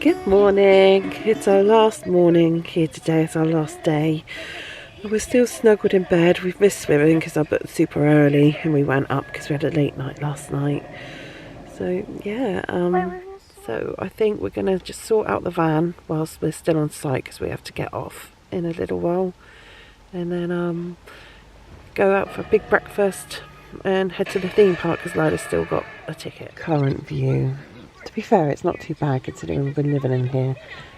Good morning. It's our last morning here today. It's our last day. We're still snuggled in bed. We've missed swimming because I booked super early and we went up because we had a late night last night. So yeah, so I think we're going to just sort out the van whilst we're still on site because we have to get off in a little while. And then go out for a big breakfast and head to the theme park because Lila's still got a ticket. Current view. To be fair, it's not too bad considering we've been living in here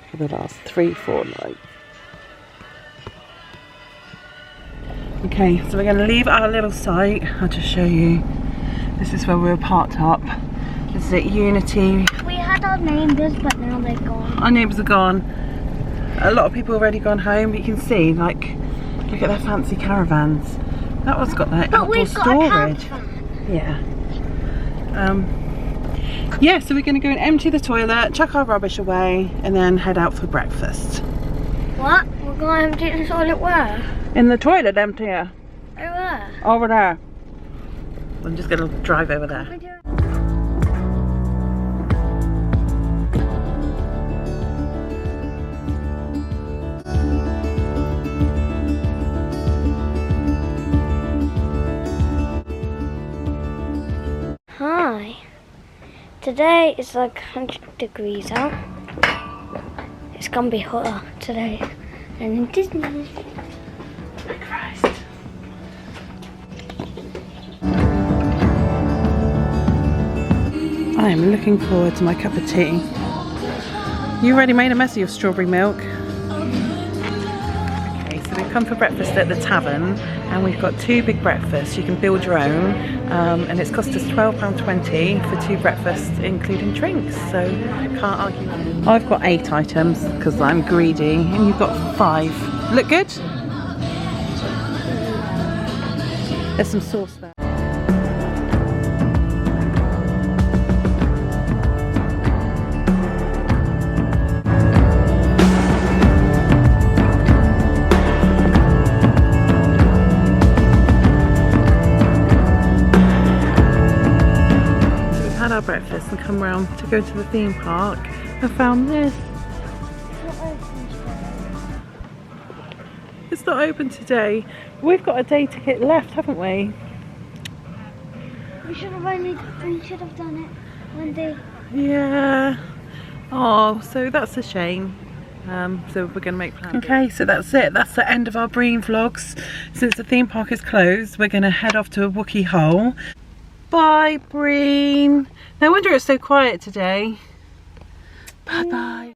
for the last 3-4 nights. Okay, so we're going to leave our little site. I'll just show you. This is where we were parked up. This is at Unity. We had our neighbours, but now they're gone. Our neighbours are gone. A lot of people have already gone home, but you can see, like, look at their fancy caravans. That one's got that outdoor storage. Yeah. Yeah, so we're going to go and empty the toilet, chuck our rubbish away, and then head out for breakfast. What? We're going to empty the toilet where? In the toilet, emptier. Where? Over there. I'm just going to drive over there. Hi. Today is like 100 degrees out. It's gonna be hotter today than in Disney. Christ. I am looking forward to my cup of tea. You already made a mess of your strawberry milk. Okay, so we've come for breakfast at the tavern and we've got 2 big breakfasts. You can build your own and it's cost us £12.20 for 2 breakfasts including drinks, so can't argue. I've got 8 items because I'm greedy and you've got 5. Look good? There's some sauce there. Our breakfast and come round to go to the theme park. I found this. It's not open today. We've got a day ticket left, haven't we? We should have done it one day. Yeah. Oh, so that's a shame. So we're going to make plans. Okay, so that's it. That's the end of our Brean Vlogs. Since the theme park is closed, we're going to head off to Wookey Hole. Bye, Brean. No wonder it's so quiet today. Bye-bye.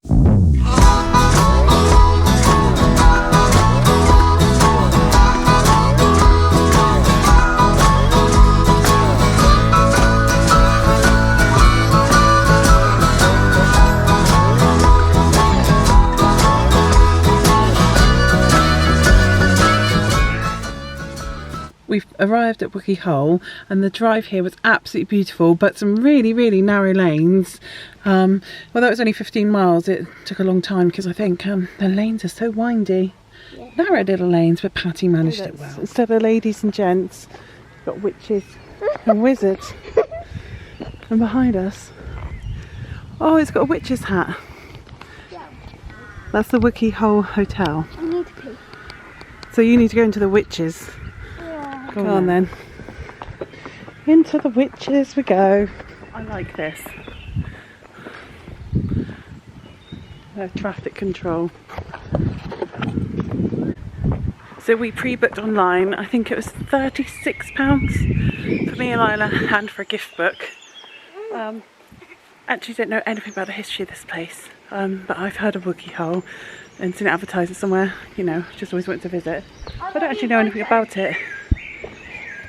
We've arrived at Wookey Hole and the drive here was absolutely beautiful, but some really, really narrow lanes. Although it was only 15 miles, it took a long time because I think the lanes are so windy. Yeah. Narrow little lanes, but Patty managed it well. Instead of ladies and gents, we've got witches and wizards. And behind us, oh, it's got a witch's hat. Yeah. That's the Wookey Hole Hotel. I need to pee. So you need to go into the witches. Go on then. Into the witches we go. I like this. Traffic control. So we pre-booked online. I think it was £36 for me and Lila and for a gift book. Actually don't know anything about the history of this place. But I've heard of Wookey Hole and seen it advertised somewhere, you know, just always wanted to visit. But I don't actually know anything about it.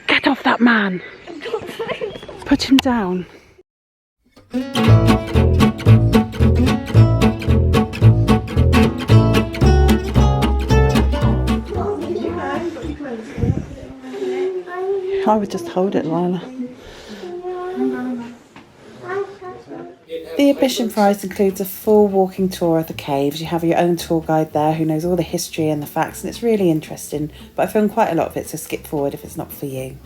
Get off that man! Put him down. I would just hold it, Lila. The admission price includes a full walking tour of the caves. You have your own tour guide there who knows all the history and the facts, and it's really interesting. But I filmed quite a lot of it, so skip forward if it's not for you.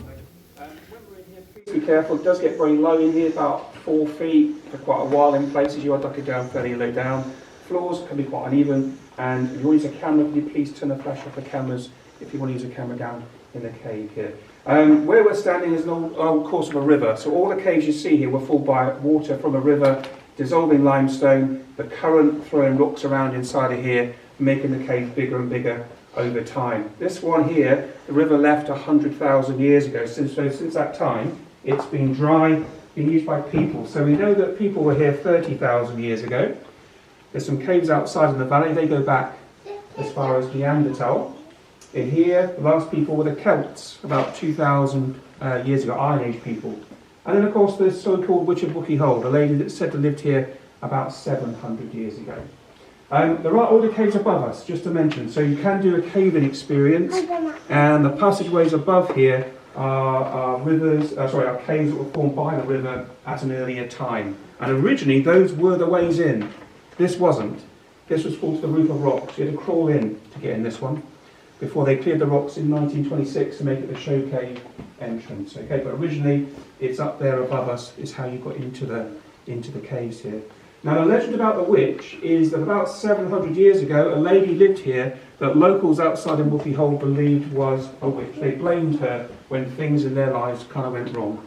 Be careful, it does get very low in here, about 4 feet for quite a while in places. You are duck it down fairly low down. Floors can be quite uneven, and if you want to use a camera, can you please turn the flash off the cameras if you want to use a camera down in the cave here. Where we're standing is an old course of a river, so all the caves you see here were full by water from a river, dissolving limestone, the current throwing rocks around inside of here, making the cave bigger and bigger over time. This one here, the river left 100,000 years ago. Since that time, it's been dry, been used by people. So we know that people were here 30,000 years ago. There's some caves outside of the valley. They go back as far as Neanderthal. In here, the last people were the Celts, about 2,000 years ago, Iron Age people. And then, of course, the so-called Witch of Wookey Hole, the lady that's said to lived here about 700 years ago. There are other caves above us, just to mention, so you can do a caving experience, and the passageways above here are caves that were formed by the river at an earlier time. And originally, those were the ways in. This wasn't. This was formed to the roof of rocks. You had to crawl in to get in this one, before they cleared the rocks in 1926 to make it the show cave entrance. Okay, but originally, it's up there above us, is how you got into the caves here. Now, the legend about the witch is that about 700 years ago, a lady lived here that locals outside in Wookey Hole believed was a witch. They blamed her when things in their lives kind of went wrong.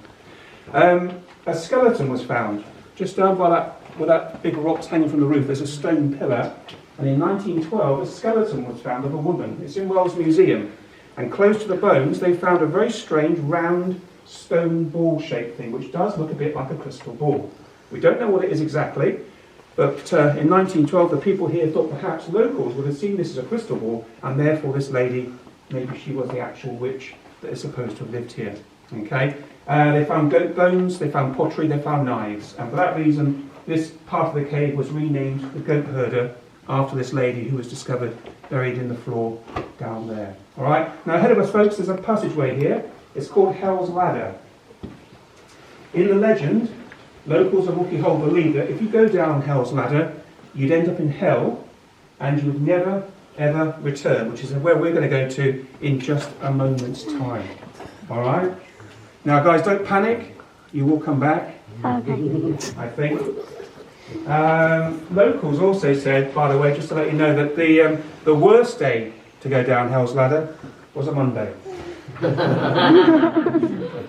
A skeleton was found just down by where that big rock's hanging from the roof. There's a stone pillar, and in 1912, a skeleton was found of a woman. It's in Wells Museum, and close to the bones, they found a very strange round stone ball-shaped thing, which does look a bit like a crystal ball. We don't know what it is exactly, but in 1912 the people here thought perhaps locals would have seen this as a crystal ball, and therefore this lady, maybe she was the actual witch that is supposed to have lived here. Okay, they found goat bones, they found pottery, they found knives, and for that reason this part of the cave was renamed the Goat Herder, after this lady who was discovered buried in the floor down there. Alright, now ahead of us folks there's a passageway here. It's called Hell's Ladder. In the legend, locals of Wookey Hole believe that if you go down Hell's Ladder, you'd end up in hell, and you would never, ever return, which is where we're going to go to in just a moment's time. Alright? Now guys, don't panic. You will come back. Okay. I think. Locals also said, by the way, just to let you know, that the worst day to go down Hell's Ladder was a Monday.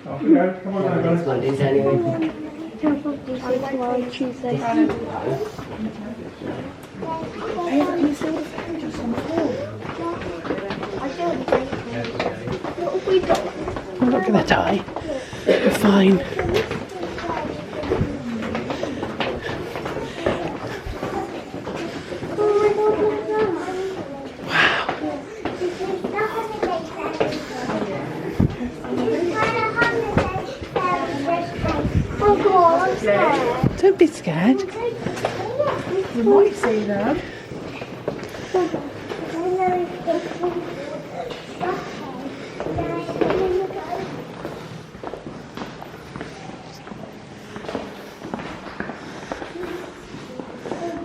Off we go. Come on now, guys. Mondays anyway. Tuesday. I'm not going to die. We're fine. Don't be scared. You might see them.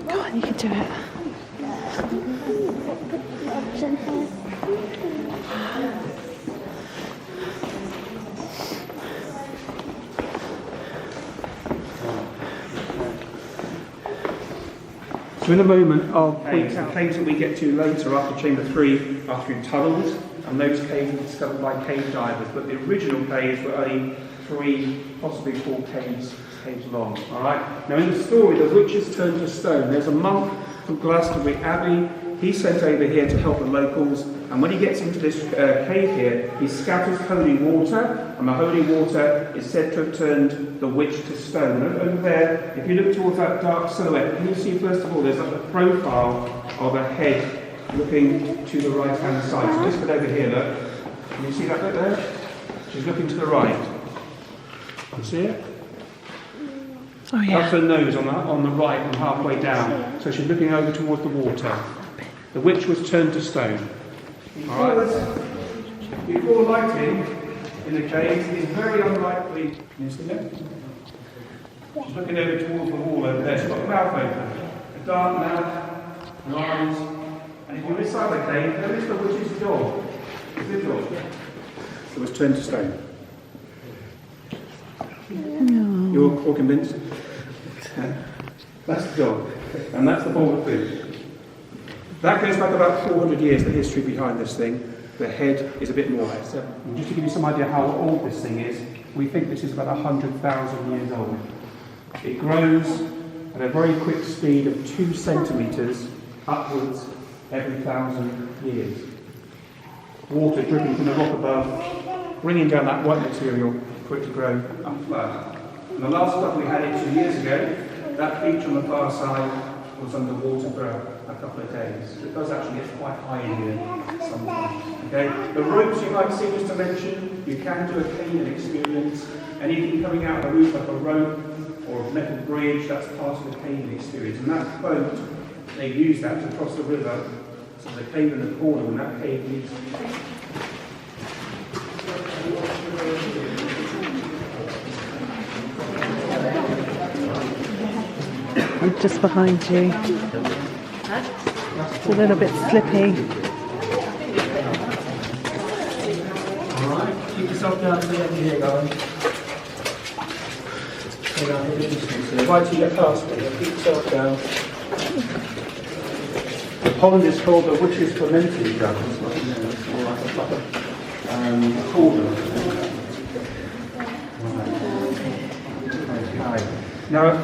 Go on, you can do it. So in a moment I'll point out caves that we get to later after Chamber 3 are through tunnels, and those caves were discovered by cave divers, but the original caves were only 3, possibly 4 caves long. Alright? Now in the story, the witches turned to stone. There's a monk from Glastonbury Abbey. He's sent over here to help the locals, and when he gets into this cave here, he scatters holy water, and the holy water is said to have turned the witch to stone. Over there, if you look towards that dark silhouette, can you see first of all there's like the profile of a head looking to the right hand side. So this bit over here, look. Can you see that bit there? She's looking to the right. You see it? Oh yeah. That's her nose on the right and halfway down. So she's looking over towards the water. The witch was turned to stone. Alright? Before lighting in the caves is very unlikely. Can you see that? She's looking over towards the wall over there. She's got the mouth open. A dark mouth, and eyes. And if you're inside the cave, there is the witch's dog. It's a dog. It was turned to stone. No. You're all convinced? That's the dog, and that's the bowl of food. That goes back about 400 years, the history behind this thing. The head is a bit more. So just to give you some idea how old this thing is, we think this is about 100,000 years old. It grows at a very quick speed of 2 centimetres upwards every 1,000 years. Water dripping from the rock above, bringing down that white material for it to grow and flower. And the last time we had it 2 years ago, that beach on the far side was underwater for a couple of days. It does actually get quite high in here sometimes. Okay? The ropes you might see, just to mention, you can do a caiman experience. Anything coming out of the roof like a rope or a metal bridge, that's part of the caiman experience. And that boat, they use that to cross the river. So the cave in the corner, and that cave needs to be. I'm just behind you. It's a little bit slippy. Alright, keep yourself down to the end here, guys. So right till you get past it, keep yourself down. The pond is called the Witch's Fermenting Gun. It's like, you know, it's more like a cauldron. Okay. Now,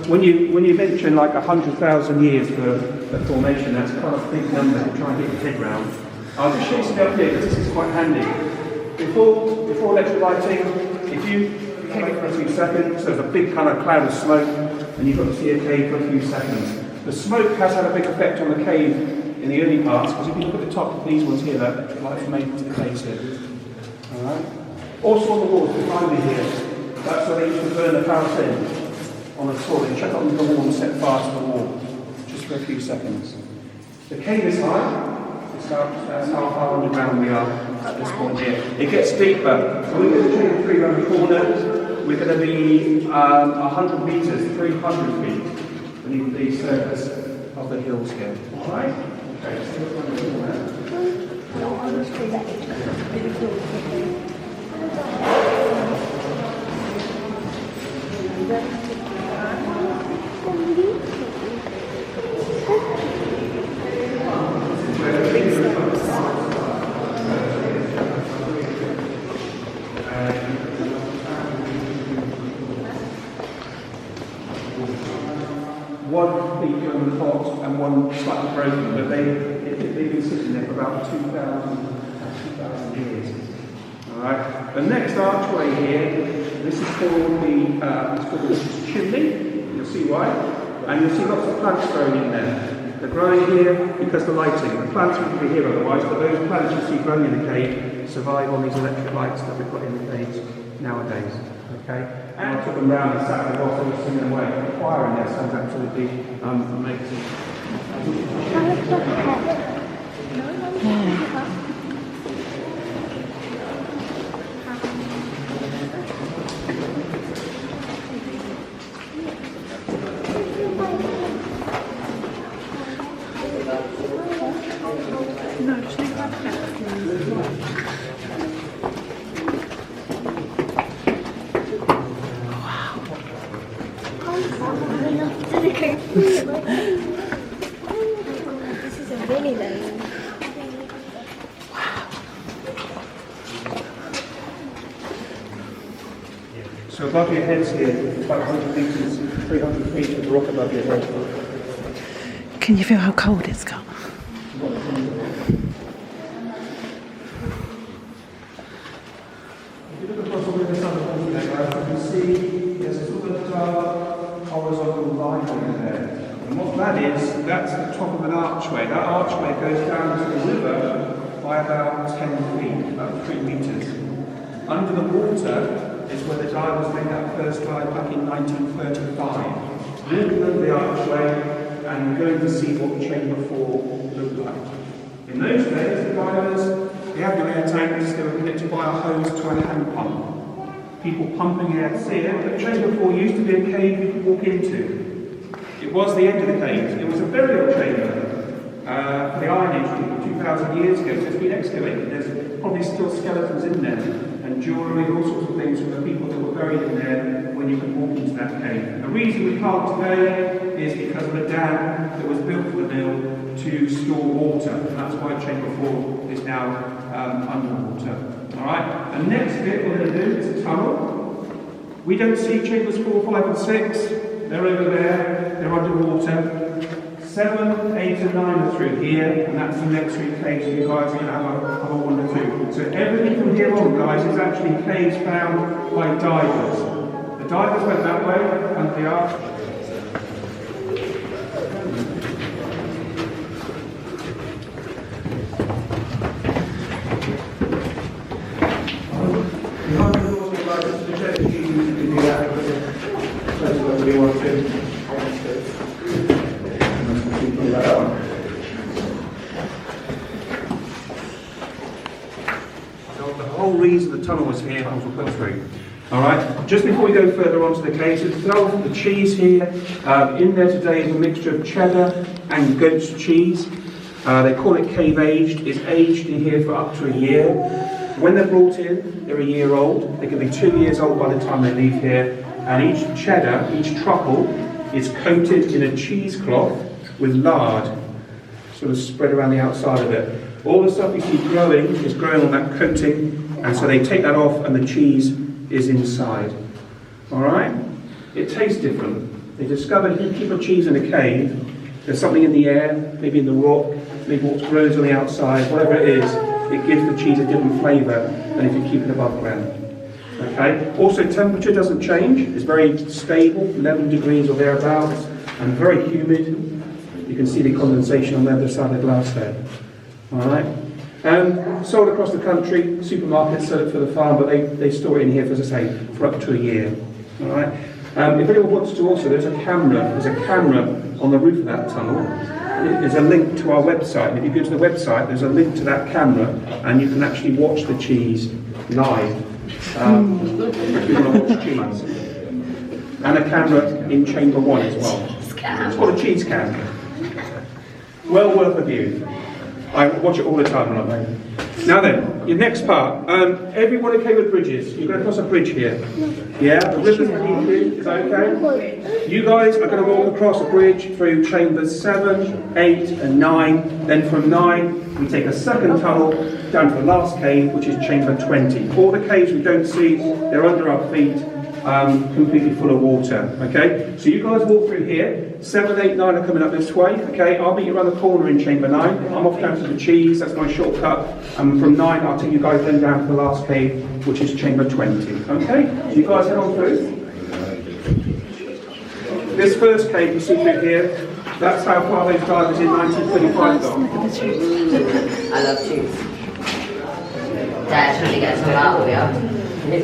when you mention like 100,000 years for the formation, that's quite a big number to try and get your head round. I'll just show you something up here because this is quite handy. Before electric lighting, if you came for a few seconds, there's a big kind of cloud of smoke, and you've got to see a cave for a few seconds. The smoke has had a big effect on the cave in the early parts, because if you look at the top of these ones here, the lights made into the caves here. Alright? Also on the walls behind me here, that's where they used to burn the paraffin on a sword and chuck up on the wall and set fire to the wall, just for a few seconds. The cave is high, that's how far underground we are at this point here. It gets deeper, so we're going to take 3 around the corner, we're going to be 100 metres, 300 feet beneath the surface of the hills here. Alright? Okay, so let's go one feet on the pot and one slightly broken, but they've been sitting there for about 2,000 years. Alright, the next archway here, this is called the chimney, you'll see why, and you'll see lots of plants growing in there. They're growing here because of the lighting. The plants wouldn't be here otherwise, but those plants you see growing in the cave survive on these electric lights that we've got in the caves nowadays. Okay? And I took them round and sat there whilst they were singing away. The choir in there sounds absolutely amazing. This is a really low. So above your heads here, about 100 metres, 300 feet of rock above your head. Can you feel how cold it's got? If you look across all the other side of the wall there, guys, you can see there's a sort of dark horizontal line over there. And what that is, that's the top of an archway. That archway goes down to the river by about 10 feet, about 3 metres. Under the water is where the divers made that first dive back in 1935. Walking under the archway, and we're going to see what Chamber 4 looked like. In those days, the divers, they had no air tanks, they were connected by a hose to a hand pump. People pumping air to see it, but Chamber 4 used to be a cave you could walk into. It was the end of the cave. It was a burial chamber for the Iron Age people 2,000 years ago, so it's been excavated. There's probably still skeletons in there, and jewellery, all sorts of things from the people that were buried in there when you can walk into that cave. The reason we can't today is because of the dam that was built for the mill to store water. And that's why Chamber 4 is now underwater. Alright, the next bit we're going to do is a tunnel. We don't see Chambers 4, 5 and 6. They're over there, they're underwater. 7, 8 and 9 are through here, and that's the next 3 caves you guys are going to have a wander through. So everything from here on, guys, is actually caves found by divers. The divers went that way, and they are. The whole reason the tunnel was here was put through. Alright, just before we go further on to the caves, the cheese here, in there today is a mixture of cheddar and goat's cheese. They call it cave aged. It's aged in here for up to a year. When they're brought in, they're a year old. They can be 2 years old by the time they leave here. And each cheddar, each truffle, is coated in a cheesecloth with lard, sort of spread around the outside of it. All the stuff you see growing is growing on that coating, and so they take that off and the cheese is inside. Alright? It tastes different. They discovered if you keep a cheese in a cave, there's something in the air, maybe in the rock, maybe what grows on the outside, whatever it is, it gives the cheese a different flavour than if you keep it above ground. Okay? Also, temperature doesn't change. It's very stable, 11 degrees or thereabouts, and very humid. You can see the condensation on the other side of the glass there. Alright? Sold across the country, supermarkets sell it for the farm, but they store it in here, for, as I say, for up to a year. Alright? If anyone wants to also, there's a camera on the roof of that tunnel. There's a link to our website, and if you go to the website, there's a link to that camera, and you can actually watch the cheese live. If you want to watch cheese. And a camera in Chamber 1 as well. It's called a cheese cam. Well worth a view. I watch it all the time when I'm home. Now then, your next part. Everyone okay with bridges? You're going to cross a bridge here. Yeah, the river's beneath you. Is that okay? You guys are going to walk across a bridge through chambers 7, 8 and 9. Then from 9, we take a second tunnel down to the last cave, which is chamber 20. All the caves we don't see, they're under our feet, completely full of water. Okay? So you guys walk through here. 7, 8, 9 are coming up this way. Okay? I'll meet you around the corner in chamber 9. I'm off down to the cheese. That's my shortcut. And from 9, I'll take you guys then down to the last cave, which is chamber 20. Okay? So you guys head on through. This first cave you see through here, that's how far those divers in 1935 got. I love cheese. Dad really gets a lot of it. We're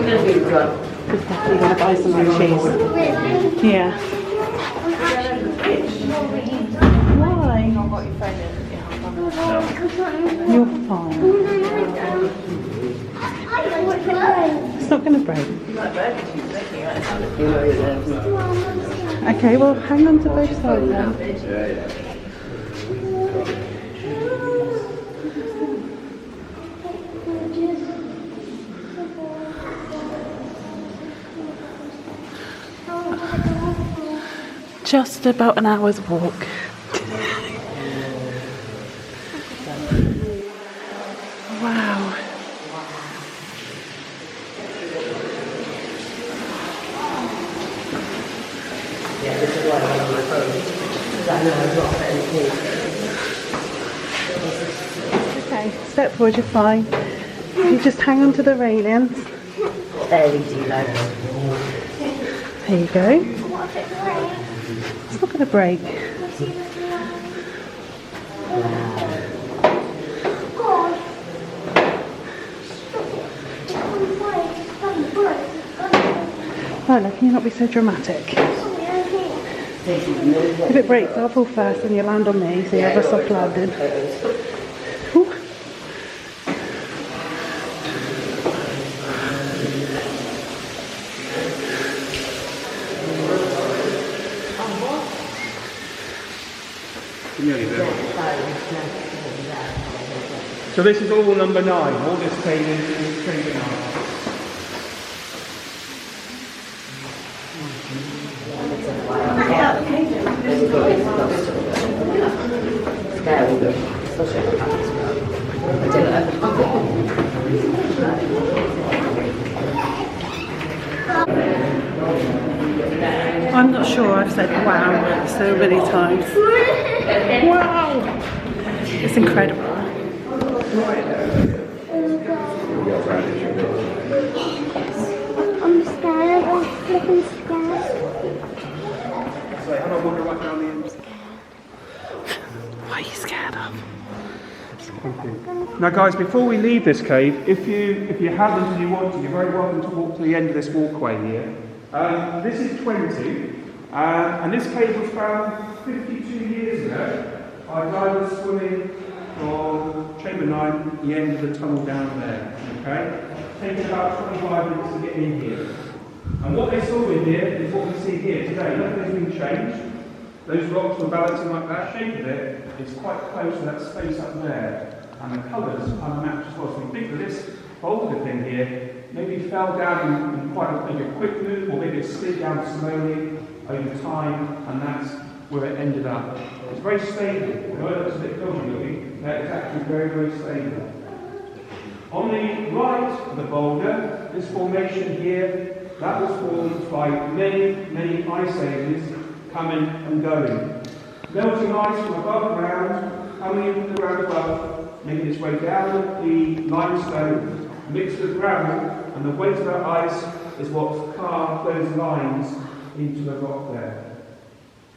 going to be good. You're going to buy some more cheese. Yeah. Why? You're fine. It's not going to break. Okay, well, hang on to both sides then. Just about an hour's walk. Wow. Yeah, this is why I'm on my phone. Because I know I've got any Okay, step forward, you're fine. You just hang on to the railings. They're easy, like. There you go. It's not going to break. Oh, look, can you not be so dramatic? If it breaks, I'll fall first and you land on me, so you have a soft landing. Ooh. Nearly there. So this is all number 9. All this cave is chamber 9. especially at the palace. I do it. I'm not sure I've said wow so many times. Wow! It's incredible. I'm scared. I'm flipping scared. So how do I wander right down the end? What are you scared of? Now guys, before we leave this cave, if you haven't and you want to, you're very welcome to walk to the end of this walkway here. This is 20, and this cave was found 52 years ago by divers swimming from Chamber 9, the end of the tunnel down there. Okay? Takes about 25 minutes to get in here. And what they saw in here is what we see here today. Nothing's been changed. Those rocks were balancing like that. Shape of it is quite close to that space up there. And the colours are matched as well. So we think that this boulder thing here maybe fell down in quite a quick move, or maybe it slid down slowly over time, and that's where it ended up. It's very stable. Although it looks a bit dodgy looking, it's actually very, very stable. On the right of the boulder, this formation here, that was formed by many, many ice ages coming and going. Melting ice from above ground, coming into the ground above, making its way down the limestone, mixed with gravel, and the weight of that ice is what's carved those lines into the rock there.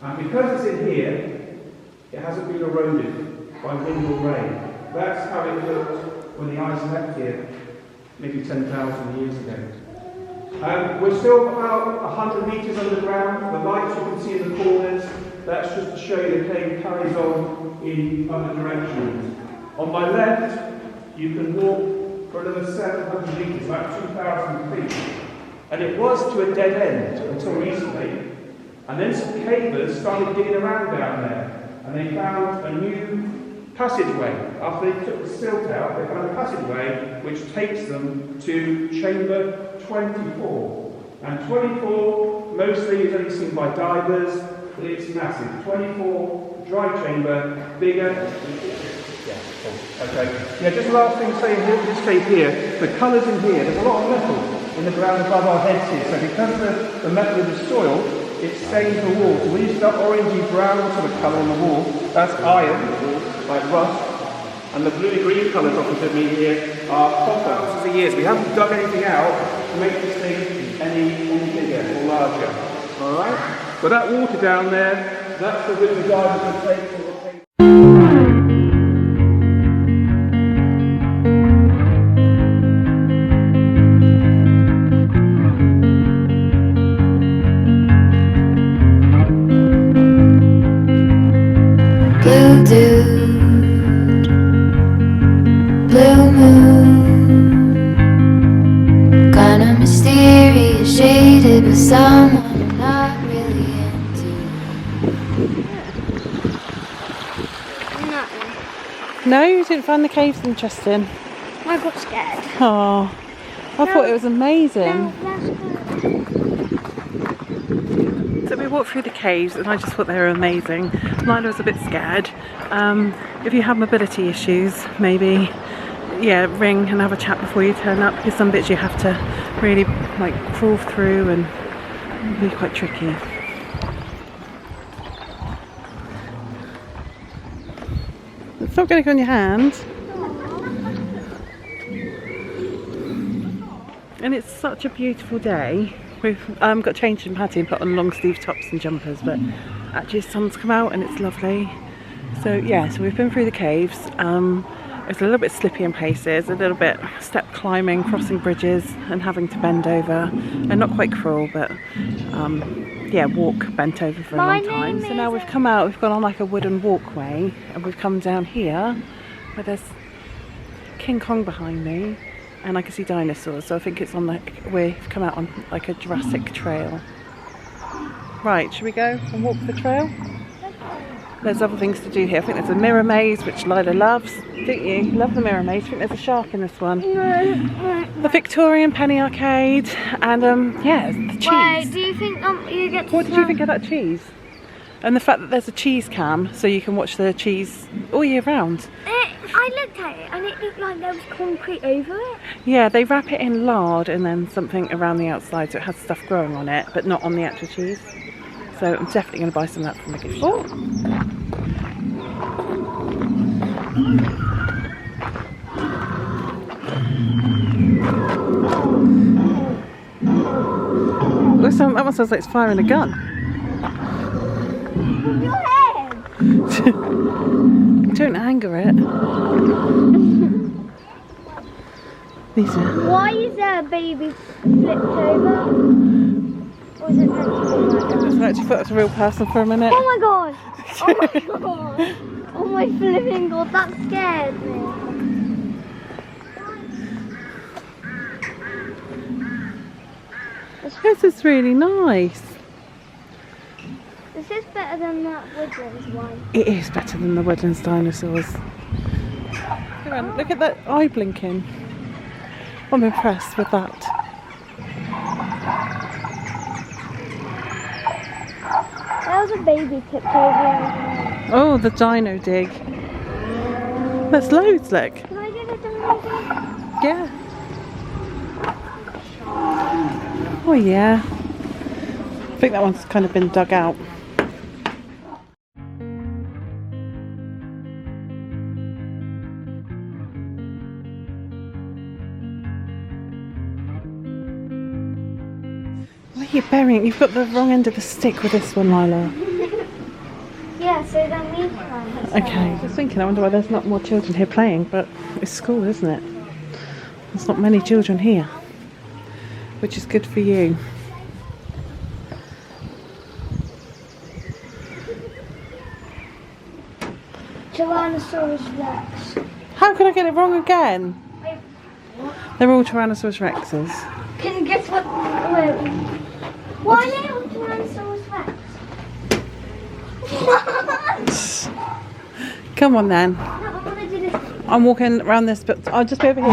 And because it's in here, it hasn't been eroded by wind or rain. That's how it looked when the ice left here, maybe 10,000 years ago. We're still about 100 metres underground. The lights you can see in the corners, that's just to show you the cave carries on in other directions. On my left, you can walk for another 700 metres, about 2,000 feet. And it was to a dead end until recently. And then some cavers started digging around down there. And they found a new passageway. After they took the silt out, they found a passageway which takes them to chamber 24. And 24 mostly is only seen by divers, but it's massive. 24 dry chamber, bigger. Okay. Yeah, just last thing to say in this cave here, the colours in here, there's a lot of metal in the ground above our heads here. So because the metal of the soil, it stains the wall. So when you see that orangey brown sort of colour on the wall, that's iron, like rust. And the bluey green colours opposite me here are copper. Thousands of years. We haven't dug anything out to make this thing any bigger or larger. Alright? But that water down there, that's the route the divers will take for the cave. Blue dude, blue moon, kinda mysterious, shaded with someone I'm not really into. Nothing. No, you didn't find the caves interesting. I got scared. Oh, I thought it was amazing. No, that's good. So we walked through the caves and I just thought they were amazing. Lila was a bit scared. If you have mobility issues, maybe ring and have a chat before you turn up, because some bits you have to really like crawl through and be quite tricky. It's not going to go on your hand. And it's such a beautiful day. We've got changed in Patty and put on long sleeve tops and jumpers, but actually the sun's come out and it's lovely. So yeah, so we've been through the caves. It's a little bit slippy in places, a little bit step climbing, crossing bridges and having to bend over. And not quite crawl, but walk bent over for a long time. So now we've come out, we've gone on like a wooden walkway and we've come down here where there's King Kong behind me. And I can see dinosaurs, so I think it's on we've come out on like a Jurassic trail. Right, should we go and walk the trail? There's other things to do here. I think there's a mirror maze, which Lila loves. Don't you? Love the mirror maze. I think there's a shark in this one. The Victorian Penny Arcade, and the cheese. Wait, do you think you get to What did you think of that cheese? And the fact that there's a cheese cam, so you can watch the cheese all year round. I looked at it and it looked like there was concrete over it. Yeah, they wrap it in lard and then something around the outside so it has stuff growing on it, but not on the actual cheese. So I'm definitely going to buy some of that from the gift shop. Looks that one sounds like it's firing a gun. Your head! Don't anger it. These are... Why is there a baby flipped over? Or is it meant to be like that? I actually thought it was a real person for a minute. Oh my god! Oh my god! Oh my flipping god, that scared me. This is really nice. This is better than that Woodlands one. It is better than the Woodlands dinosaurs. Come on, look at that eye blinking. I'm impressed with that. There was a baby tipped over there. Oh, the dino dig. There's loads, look. Can I do the dino dig? Yeah. Oh yeah. I think that one's kind of been dug out. Why are you burying? You've got the wrong end of the stick with this one, Lila. Yeah, so then we can. Okay, I was thinking, I wonder why there's not more children here playing, but it's school, isn't it? There's not many children here, which is good for you. Tyrannosaurus Rex. How could I get it wrong again? Wait, what? They're all Tyrannosaurus Rexes. Can you guess what? Wait. Why are they all Tyrannosaurus Rex? What? Come on then. No, I want to do this. I'm walking around this, but I'll just be over here.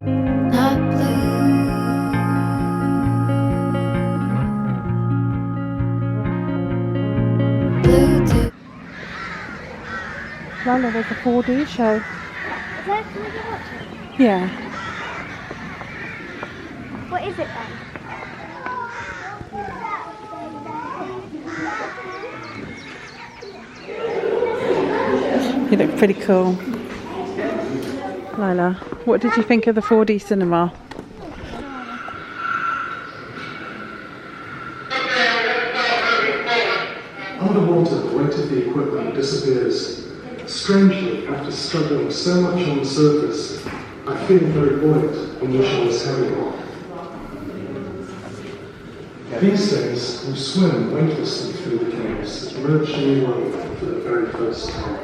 Not blue. Blue too. Lila, there's a 4D show. Is that can we go watch it? Yeah. What is it then? You look pretty cool. Lila, what did you think of the 4D cinema? Underwater, the weight of the equipment disappears. Strangely, after struggling so much on the surface, I feel very buoyant and wish I was heavy. These days, we swim weightlessly through the caves, emerging new world for the very first time.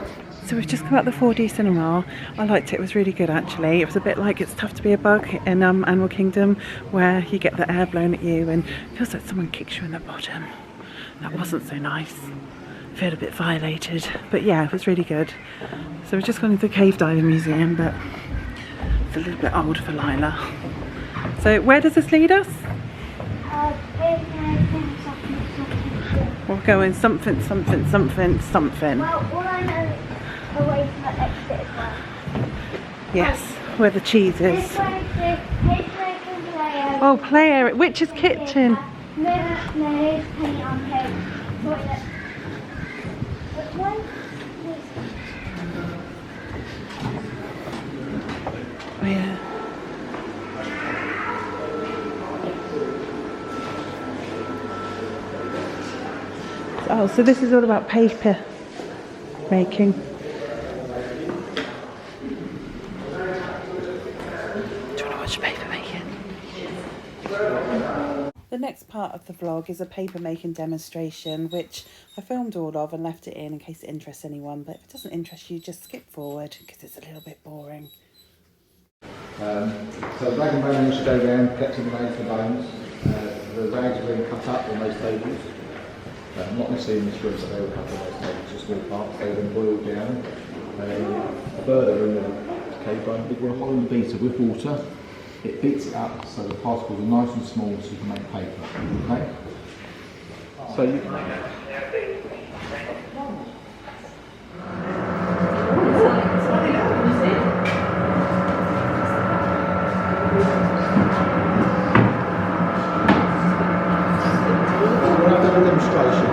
So we've just come out the 4D cinema. I liked it, it was really good actually. It was a bit like It's Tough to Be a Bug in Animal Kingdom, where you get the air blown at you and it feels like someone kicks you in the bottom. That wasn't so nice. I feel a bit violated, but yeah, it was really good. So we've just gone into the Cave Diving Museum, but it's a little bit old for Lila. So where does this lead us? We're going something, something, something, something. Well, all I know is away from the exit as well. Yes, where the cheese is. This way can play area. Oh, play area. Witch's kitchen. No, here's paint on cake. Toilet. Which one? Oh, yeah. Oh, so this is all about paper making. Do you want to watch paper making? The next part of the vlog is a paper making demonstration, which I filmed all of and left it in case it interests anyone, but if it doesn't interest you, just skip forward because it's a little bit boring. So the rag and bone should go down, collecting the rags and bones. The rags are being cut up on those tables. Not necessarily in this room, but they were cut on those tables, just small parts. They were then boiled down. Further in the cave bone, big one hole in the beater with water. It beats it up so the particles are nice and small so you can make paper. Okay? So you we'll have to have a demonstration.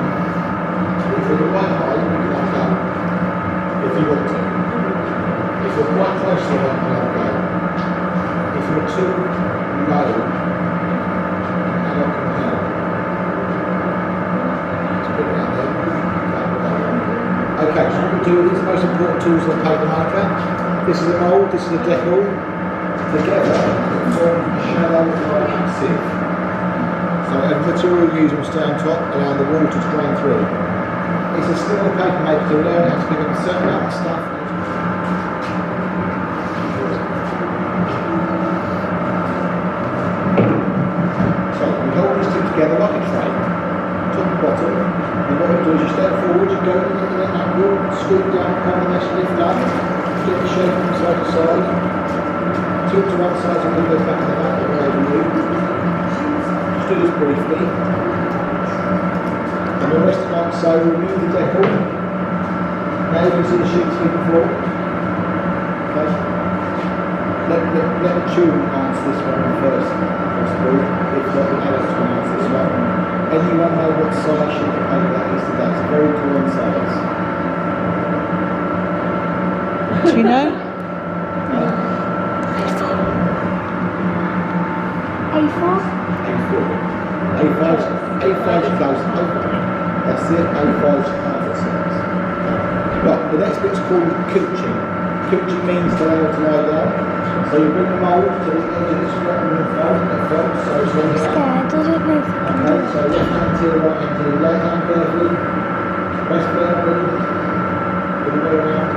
If you're the right height, you can have a go. If you want to. If you're quite close to the height, you can have a go. If you're too low, how long can you help? Just put it out there. Okay, so what we do with these most important tools of the paper maker. This is a mould, this is a decal. Together, form a shallow like sieve. So the material used will stay on top, allowing the water to drain through. It's a skill of paper maker to learn how to pick up a certain amount of stuff. So we hold these two together like a tray, top and bottom. And what we do is you step forward, you go in an angle, scoop down, come the mesh, lift up, get the shape from side to side, tilt to one side and move those back to the back, over you. Do this briefly, and the rest like so. Remove the decal. Now you can see the sheets hitting the floor. Okay. Let the children answer this one first, possible. If not, the adults can answer this one. Anyone know what size sheet of paper that is today? It's a very common size. Do you know? A4? A5's close. That's it, A5's half the size. Right, the next bit's called cooching. Cooching means to lay to lie down. So you bring the mould to the edge of this square and then fold it, so it's on the Scared, does it move? Okay, so left hand to the right hand to the left hand carefully. Press firmly. Put it way around.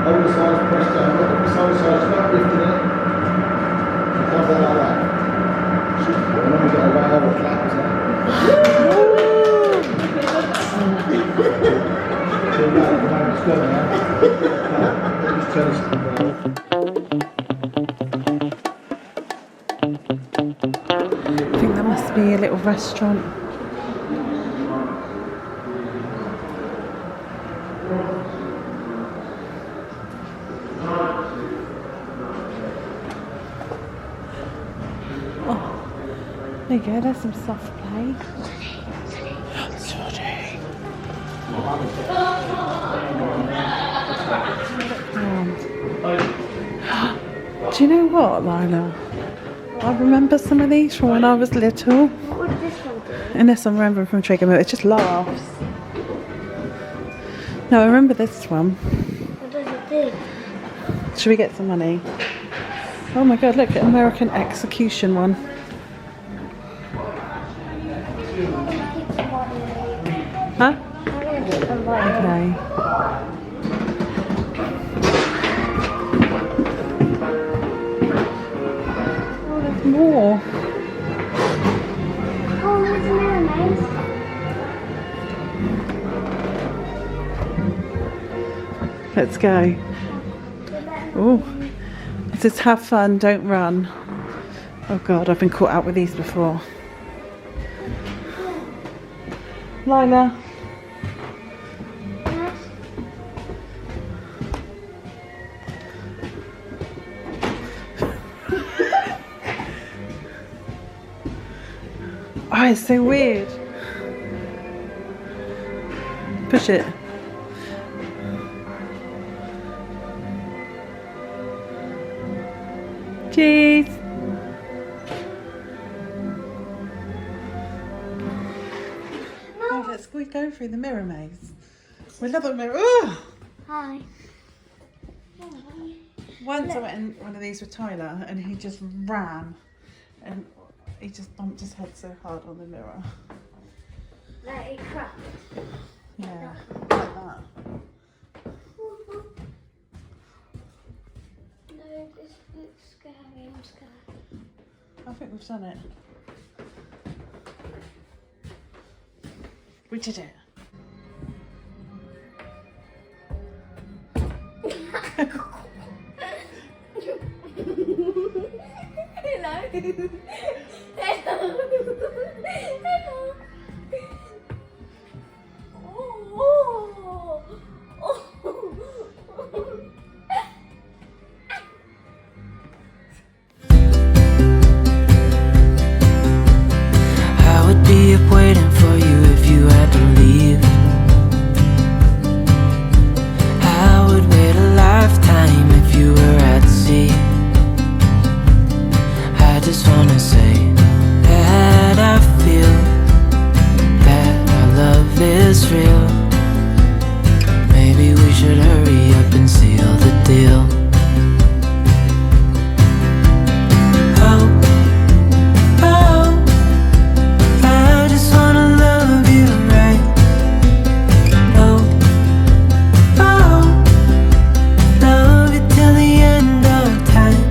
Hold the sides, press down. Look at the side, start lifting it. It comes out like that. And then we get a wow or clap, is that? It's going now. Just turn this around. I think that must be a little restaurant. There you go, there's some soft play. Sorry. Do you know what, Lila? I remember some of these from when I was little. What did this one do? And this I remember from Trigger Mood. It just laughs. No, I remember this one. What does it do? Should we get some money? Oh my god, look at American Execution one. Huh? I'm going to keep them by Okay. Oh, there's more. Oh, there's a mermaid. Let's go. Oh, it says have fun, don't run. Oh god, I've been caught out with these before. Lila. Oh, it's so weird. Push it. Cheese. Oh, let's go through the mirror maze. We love a mirror. Ugh. Hi. Once I went in one of these with Tyler and he just ran and he just bumped his head so hard on the mirror. Let it crack. Yeah, like that. No, this looks scary. I'm scared. I think we've done it. We did it. Hello. Hello. be up waiting for you if you had to leave. I would wait a lifetime if you were at sea. I just wanna say that I feel that our love is real. Maybe we should hurry up and seal the deal. Oh, oh, I just wanna love you right. Oh, oh, love you till the end of time.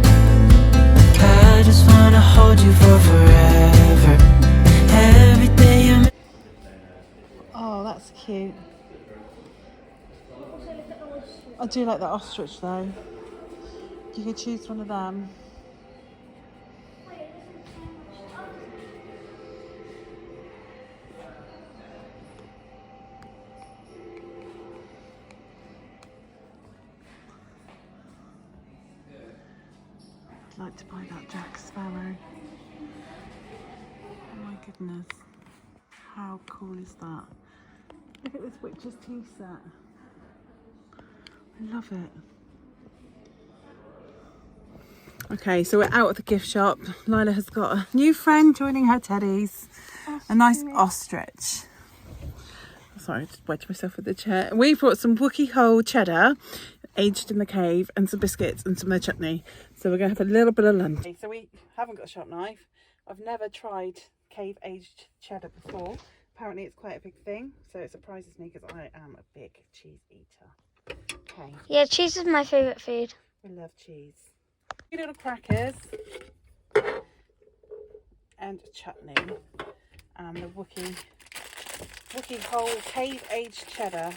I just wanna hold you for forever. Every day you. Oh, that's cute. I do like that ostrich though. You could choose one of them. I'd like to buy that Jack Sparrow. Oh my goodness. How cool is that? Look at this witch's tea set. I love it. Okay, so we're out of the gift shop. Lila has got a new friend joining her teddies. A nice ostrich. Sorry, I just wedged myself with the chair. We brought some Wookey Hole cheddar, aged in the cave, and some biscuits and some chutney. So we're going to have a little bit of lunch. Okay, so we haven't got a sharp knife. I've never tried cave aged cheddar before. Apparently it's quite a big thing, so it surprises me because I am a big cheese eater. Okay. Yeah, cheese is my favourite food. We love cheese. 2 little crackers and chutney, and the Wookey Hole cave aged cheddar.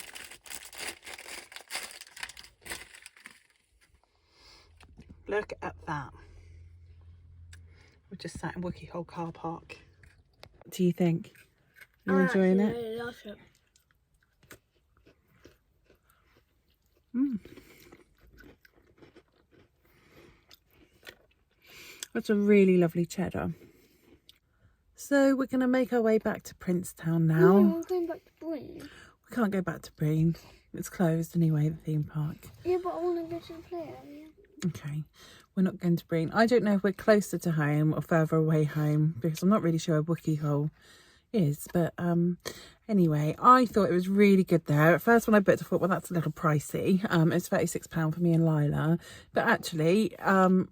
Look at that. We're just sat in Wookey Hole car park. What do you think? You're enjoying it? I really love it. That's a really lovely cheddar. So we're going to make our way back to Princetown now. We're going back to Brean. We can't go back to Brean. It's closed anyway, the theme park. Yeah, but I want to go to the play area. Okay, we're not going to Brean. I don't know if we're closer to home or further away home because I'm not really sure where Wookey Hole is, but anyway, I thought it was really good there. At first when I booked I thought, well, that's a little pricey. It's £36 for me and Lila, but actually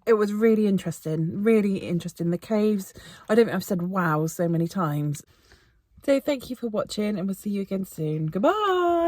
it was really interesting. The caves, I don't think I've said wow so many times. So thank you for watching and we'll see you again soon. Goodbye.